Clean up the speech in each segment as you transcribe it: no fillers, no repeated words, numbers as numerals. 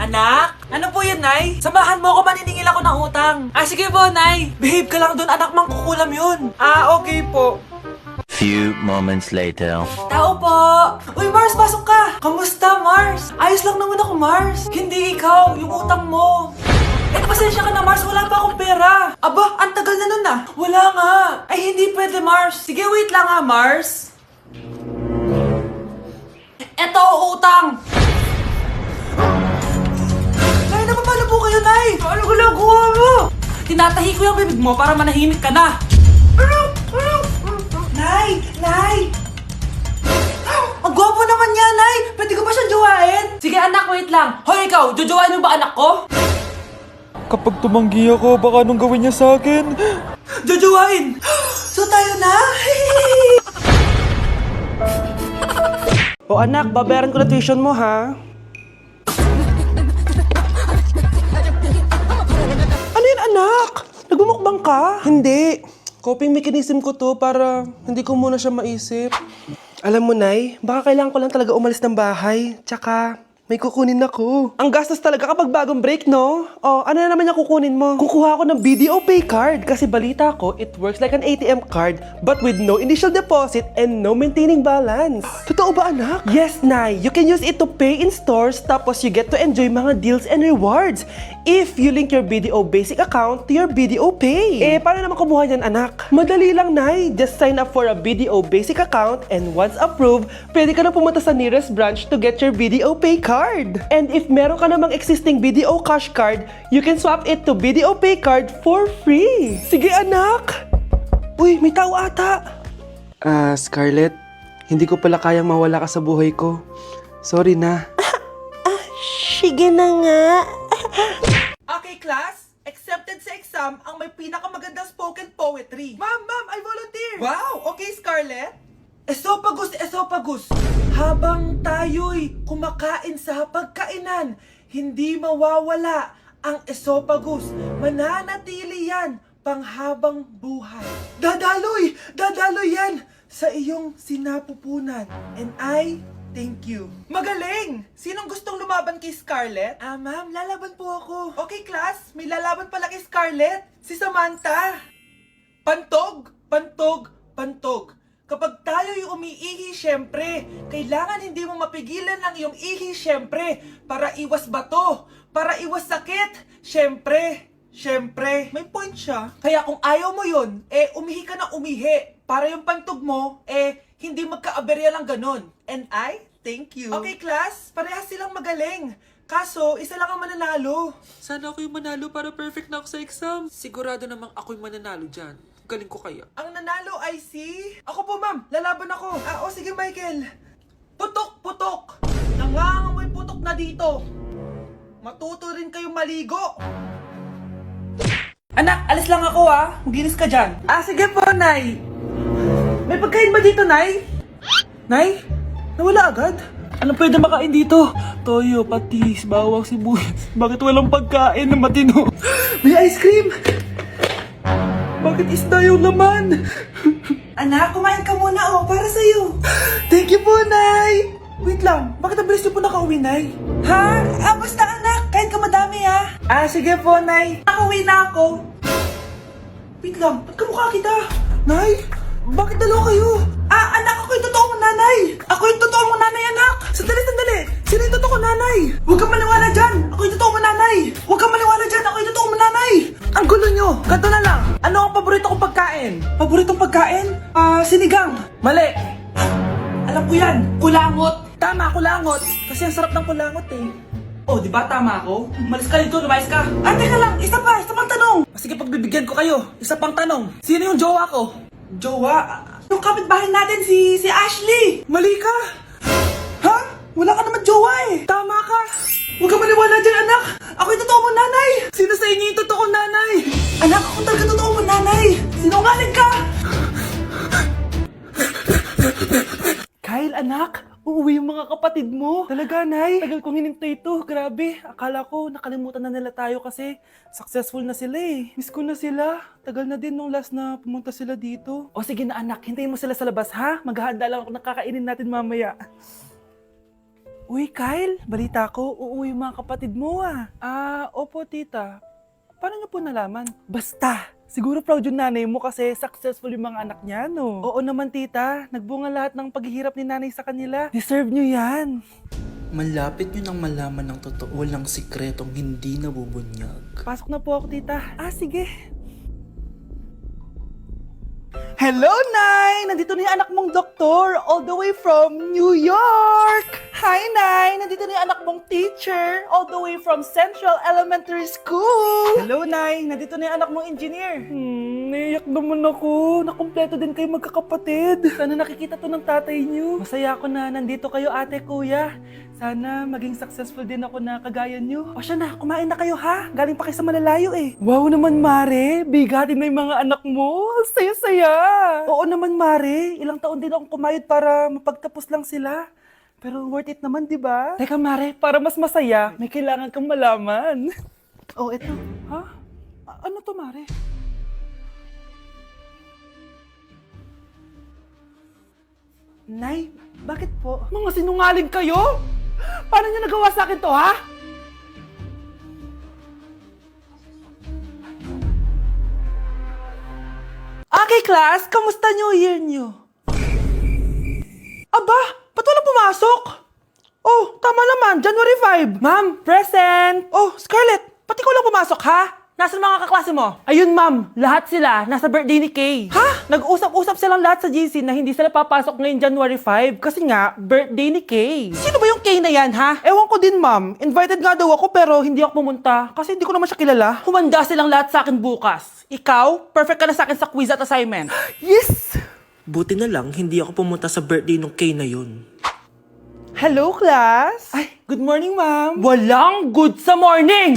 Anak? Ano po yun, Nay? Samahan mo ako, maniningil ako ng utang. Sige po, Nay. Behave ka lang doon, anak, mangkukulam yun. Okay po. Few moments later. Tao po! Uy, Mars, pasok ka! Kamusta, Mars? Ayos lang naman ako, Mars. Hindi ikaw, yung utang mo. Pasensya ka na, Mars. Wala pa akong pera. Aba, ang tagal na nun ah. Wala nga. Ay, hindi pwede, Mars. Sige, wait lang ha, Mars. Eto, utang. Nay, napapalo po kayo, Nay. Ano ginagawa mo? Tinatahi ko yung bibig mo para manahimik ka na. Nay! Nay! Ang gwapo naman niya, Nay! Pwede ko ba siyang jowain? Sige, anak, wait lang. Hoy, ikaw, jojowain mo ba anak ko? Kapag tumanggi ako, baka anong gawin niya sa akin? Jojowain! So tayo na? O anak, babayaran ko na tuition mo ha. Ano yun anak? Nagmumukbang ka? Hindi. Coping mechanism ko to para hindi ko muna siya maisip. Alam mo, Nay, baka kailangan ko lang talaga umalis ng bahay. Tsaka, may kukunin ako. Ang gastos talaga kapag bagong break, no? O, ano na naman yung kukunin mo? Kukuha ako ng BDO Pay card kasi balita ko, it works like an ATM card but with no initial deposit and no maintaining balance. Totoo ba, anak? Yes, Nay. You can use it to pay in stores tapos you get to enjoy mga deals and rewards if you link your BDO Basic account to your BDO Pay. Paano naman kumuha yan, anak? Madali lang, Nay. Just sign up for a BDO Basic account and once approved, pwede ka na pumunta sa nearest branch to get your BDO Pay card. And if meron ka namang existing BDO Cash card, you can swap it to BDO Pay card for free. Sige, anak! Uy, may tao ata! Scarlett, hindi ko pala kayang mawala ka sa buhay ko. Sorry na. Sige na nga. Okay, class. Accepted sa exam ang may pinakamagandang spoken poetry. Ma'am, I volunteer. Wow, okay, Scarlett. Esophagus, esophagus. Habang tayo'y kumakain sa pagkainan, hindi mawawala ang esophagus. Mananatili yan panghabang buhay. Dadaloy yan sa iyong sinapupunan. And I thank you. Magaling! Sinong gustong lumaban kay Scarlett? Ma'am, lalaban po ako. Okay, class. May lalaban pala kay Scarlett. Si Samantha. Pantog, pantog, pantog. Kapag tayo'y umiihi, syempre, kailangan hindi mo mapigilan ang iyong ihi, syempre, para iwas bato, para iwas sakit, syempre, may point siya. Kaya kung ayaw mo yun, umihi ka na umihi, para yung pantog mo, hindi magka-aberya lang ganun. And I thank you. Okay, class, parehas silang magaling. Kaso, isa lang ang mananalo. Sana ako yung manalo para perfect na ako sa exam. Sigurado namang ako yung mananalo dyan. Galing ko kaya. Ang nanalo ay si... Ako po, ma'am. Lalaban ako. Sige, Michael. Putok, putok. Nangangamoy putok na dito. Matuto rin kayong maligo. Anak, alis lang ako Maginis ka dyan. Sige po, Nay. May pagkain ba dito, Nay? Nay? Nawala agad? Ano pwede makain dito? Toyo, patis, bawang, sibuyas. Bakit walang pagkain na matino? May ice cream! Bakit isda yung laman? Anak, kumain ka muna para sa'yo. Thank you po, Nay! Wait lang, bakit ang bilis niyo po nakauwi, Nay? Ha? Basta anak, kain ka madami sige po, Nay. Nakauwi na ako. Wait lang, ba't kamukha kita? Nay, bakit dalawa kayo? Anak, ako yung totoo mong nanay. Ako yung totoo mong nanay, anak. Sandali. Sino yung totoo kong nanay? Huwag kang maniwala dyan. Ako yung totoo mong nanay. Huwag kang maniwala dyan. Ako yung totoo mong nanay. Ang gulo nyo. Ganto na lang. Ano ang paborito kong pagkain? Paboritong pagkain? Sinigang. Mali. Alam ko yan. Kulangot. Tama, kulangot. Kasi ang sarap ng kulangot di ba tama ako? Malis ka dito, lumayas ka. Teka lang. Isa pang tanong. Sige, pagbibigyan ko kayo. Isa pang tanong. Sino yung jowa ko? Jowa? Yung kapitbahay natin, si Ashley! Mali ka! Ha? Wala ka naman jowa Tama ka! Huwag ka maniwala dyan, anak! Ako yung totoo mong nanay! Sino sa inyo yung totoo nanay? Anak, ako talaga totoo mong nanay! Sinungaling ka! Kyle, anak! Uuwi yung mga kapatid mo. Talaga, Nay? Tagal kong hinintay ito. Grabe. Akala ko nakalimutan na nila tayo kasi successful na sila Miss ko na sila. Tagal na din nung last na pumunta sila dito. O sige na anak, hintayin mo sila sa labas ha? Maghahanda lang ako ng kakainin natin mamaya. Uy, Kyle, balita ko, uuwi yung mga kapatid mo ah. Opo tita. Paano niyo po nalaman? Basta! Siguro proud yung nanay mo kasi successful yung mga anak niya, no? Oo naman tita, nagbunga lahat ng paghihirap ni nanay sa kanila. Deserve niyo yan. Malapit nyo nang malaman ng totoo lang sikretong hindi nabubunyag. Pasok na po ako tita. Sige. Hello, Nay! Nandito na yung anak mong doktor, all the way from New York! Hi, Nay! Nandito na yung anak mong teacher, all the way from Central Elementary School! Hello, Nay! Nandito na yung anak mong engineer. Naiyak naman ako. Nakumpleto din kayo magkakapatid. Sana nakikita to ng tatay niyo. Masaya ako na nandito kayo, ate, kuya. Sana maging successful din ako na kagaya niyo. O siya na, kumain na kayo ha. Galing pa kayo sa malalayo eh. Wow naman, Mare. Bigatin na yung mga anak mo. Saya-saya. Oo naman, Mare. Ilang taon din akong kumayod para mapagtapos lang sila. Pero worth it naman, di ba? Teka, Mare, para mas masaya, may kailangan kang malaman. Oh, eto. Ha? Ano to, Mare? Nay, bakit po? Mga sinungaling kayo? Paano niyo nagawa sa akin to, ha? Okay, class, kamusta New Year niyo? Aba, ba't walang pumasok? Oh, tama naman, January 5. Ma'am, present! Oh, Scarlett, pati ko lang pumasok, ha? Nasaan mga kaklase mo? Ayun, ma'am. Lahat sila nasa birthday ni Kay. Ha? Nag-usap-usap silang lahat sa GC na hindi sila papasok ngayong January 5 kasi nga, birthday ni Kay. Sino ba yung Kay na yan, ha? Ewan ko din, ma'am. Invited nga daw ako pero hindi ako pumunta kasi hindi ko naman siya kilala. Humanda silang lahat sa akin bukas. Ikaw, perfect ka na sa akin sa quiz at assignment. Yes! Buti na lang, hindi ako pumunta sa birthday nung Kay na yun. Hello, class? Ay, good morning, ma'am. Walang good sa morning!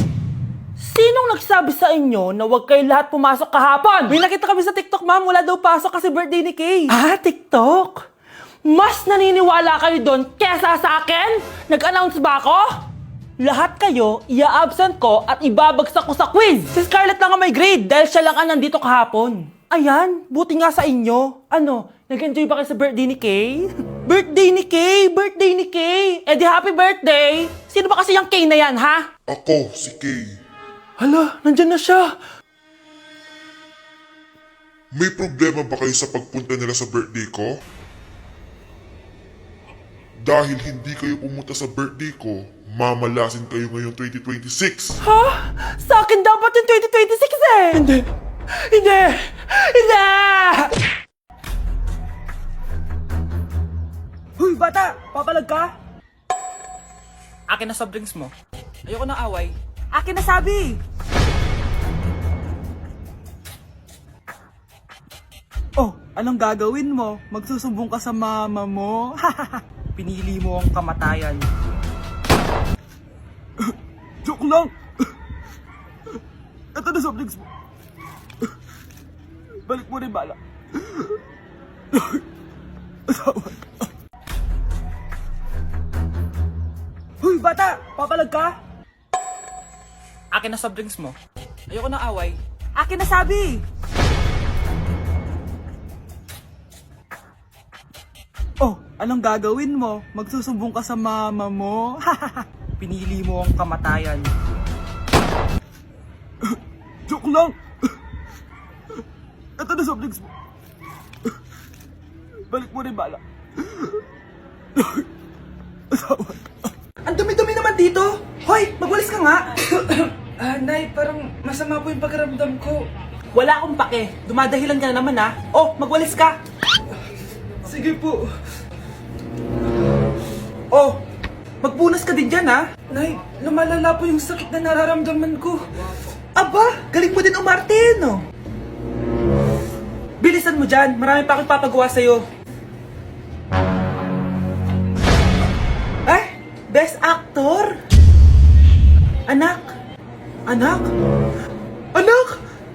Sinong nagsabi sa inyo na huwag kayo lahat pumasok kahapon? May nakita kami sa TikTok, ma'am. Wala daw pasok kasi birthday ni Kay. TikTok? Mas naniniwala kayo doon kesa sa akin? Nag-announce ba ako? Lahat kayo, ia-absent ko at ibabagsak ko sa quiz. Si Scarlett lang ang may grade dahil siya lang ang nandito kahapon. Ayan, buti nga sa inyo. Ano, nag-enjoy ba kayo sa birthday ni Kay? Birthday ni Kay! Birthday ni Kay! Eh di happy birthday! Sino ba kasi yung Kay na yan, ha? Ako, si Kay. Hala, nandyan na siya. May problema ba kayo sa pagpunta nila sa birthday ko? Dahil hindi kayo pumunta sa birthday ko, mamalasin kayo ngayong 2026. Ha? Sa akin dapat yung 2026 eh! Hindi! Hindi! Hindi! Huy, bata! Papalag ka? Akin na soft drinks mo. Ayoko ng away. Akin na sabi! Oh, anong gagawin mo? Magsusumbong ka sa mama mo? Pinili mo ang kamatayan. Joke lang! Ito na soft drinks mo. Balik mo rin bala. Asawa. Huy, bata! Papalag ka? Akin na soft drinks mo. Ayoko ng away. Akin na sabi! Oh, anong gagawin mo? Magsusumbong ka sa mama mo? Pinili mo ang kamatayan. Joke lang! Ito na soft drinks mo. Balik mo rin bala. Asawa. Ang dumi-dumi naman dito! Hoy, magwalis ka nga! Nay, parang masama po yung pakiramdam ko. Wala akong pake. Dumadahilan ka na naman, ha? Oh, magwalis ka! Sige po. Oh, magpunas ka din dyan, ha? Nay, lumalala po yung sakit na nararamdaman ko. Aba, galing mo din umarte, no? Bilisan mo dyan. Marami pa akong papagawa sa'yo. Ay, best actor? Anak? Anak? Anak?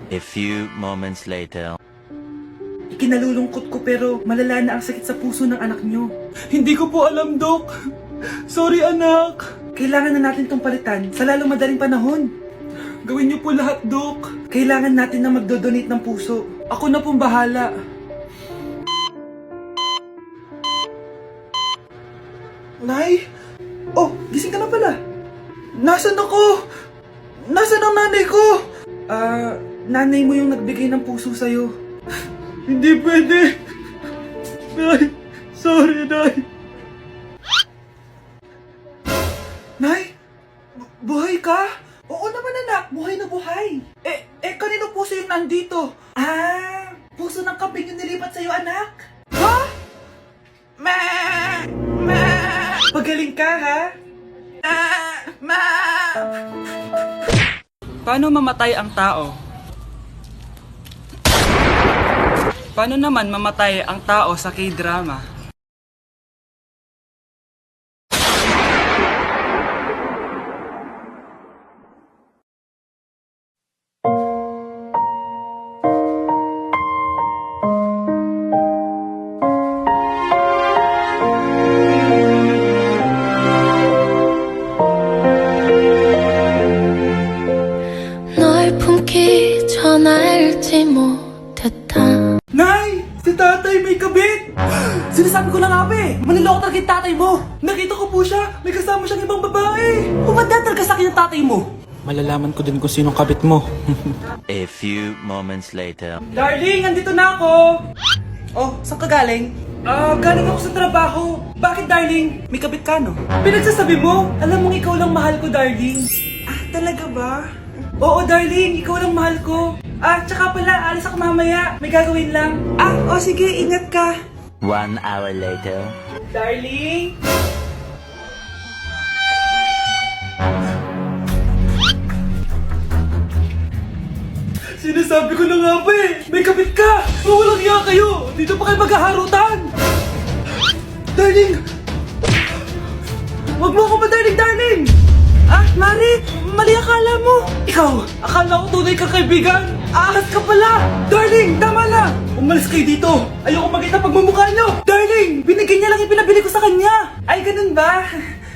A few moments later. Ikinalulungkot ko pero malala na ang sakit sa puso ng anak nyo. Hindi ko po alam, Dok. Sorry, anak. Kailangan na natin tong palitan sa lalong madaling panahon. Gawin niyo po lahat, Dok. Kailangan natin na magdodonate ng puso. Ako na pong bahala. Nay? Oh, gising ka na pala. Nasaan ako? Nasaan ang nanay ko? Nanay mo yung nagbigay ng puso sa'yo. Hindi pwede. Nay, sorry, Nay. Nay? Buhay ka? Oo naman, anak. Buhay na buhay. Kanino puso yung nandito? Puso ng kambing yung nilipat sa'yo, anak. Ha? Ma! Pagaling ka, ha? Ma! Paano mamatay ang tao? Paano naman mamatay ang tao sa K-drama? 널 품기 전 알지 못했다. Nay! Si tatay may kabit! Sinasabi ko na nga ba eh! Maniloko talaga yung tatay mo! Nakita ko po siya! May kasama siyang ibang babae! Umanda talaga sa akin yung tatay mo! Malalaman ko din kung sinong kabit mo. A few moments later. Darling, andito na ako! Oh, saan ka galing? Galing ako sa trabaho. Bakit, darling? May kabit ka, no? Pinagsasabi mo? Alam mong ikaw lang mahal ko, darling. Talaga ba? Oo, darling. Ikaw lang mahal ko. Tsaka pala, alis ako mamaya. May gagawin lang. Sige. Ingat ka. 1 hour later. Darling? Sinasabi ko na nga ba eh! May kabit ka! Mawalang iya kayo! Dito pa kayo maghaharutan! Darling! Wag mo ako ba, darling! Mari! Mali akala mo! Ikaw! Akala ko tunay kang kaibigan! Ahas ka pala! Darling! Tama na! Umalis kayo dito! Ayoko makita pagmumukha nyo! Darling! Binigyan niya lang yung pinabili ko sa kanya! Ay, ganun ba?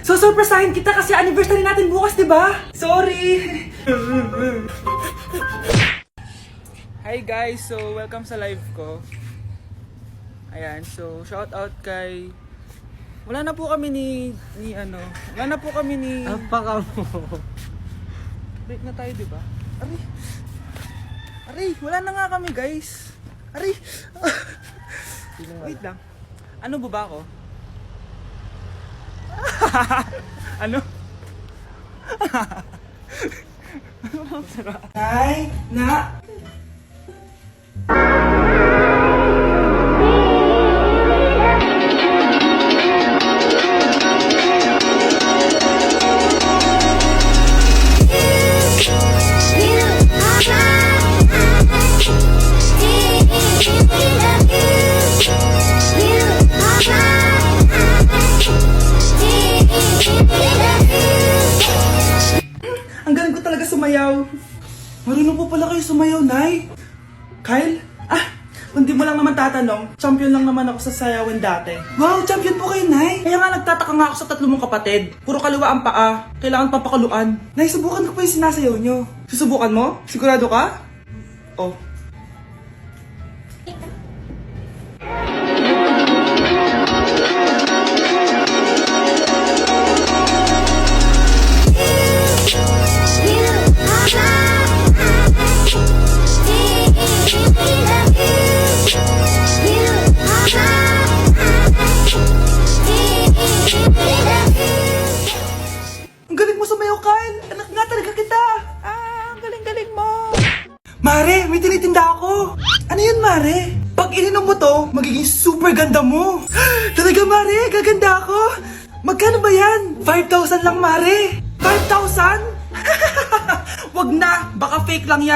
So, surpresahin kita kasi anniversary natin bukas, di ba? Sorry! Hi guys, so welcome sa live ko. Ayan, so shout out kay... Wala na po kami wala na po kami ni... Apaka mo. Break na tayo, di ba? Aray, wala na nga kami guys. Aray. Wait lang. Ano ba ako? Ano? Nay! Na! Ang galing ko talaga sumayaw. Marunong po pala kayo sumayaw, Nay. Kyle? Kung di mo lang naman tatanong, champion lang naman ako sa sayawan dati. Wow, champion po kayo, Nay. Kaya nga nagtataka nga ako sa tatlo mong kapatid. Puro kaliwa ang paa. Kailangan papakaluan. Nay, subukan ko pa yung sinasayaw nyo. Susubukan mo? Sigurado ka? Oh. Ang galing mo sumayaw, Kyle. Anak nga talaga kita. Ang galing-galing mo. Mare, may tinitinda ako. Ano yun, Mare? Pag ininom mo to, magiging super ganda mo. Talaga, Mare, gaganda ako. Magkano ba yan? 5,000 lang, Mare. 5,000? Wag na, baka fake lang yan.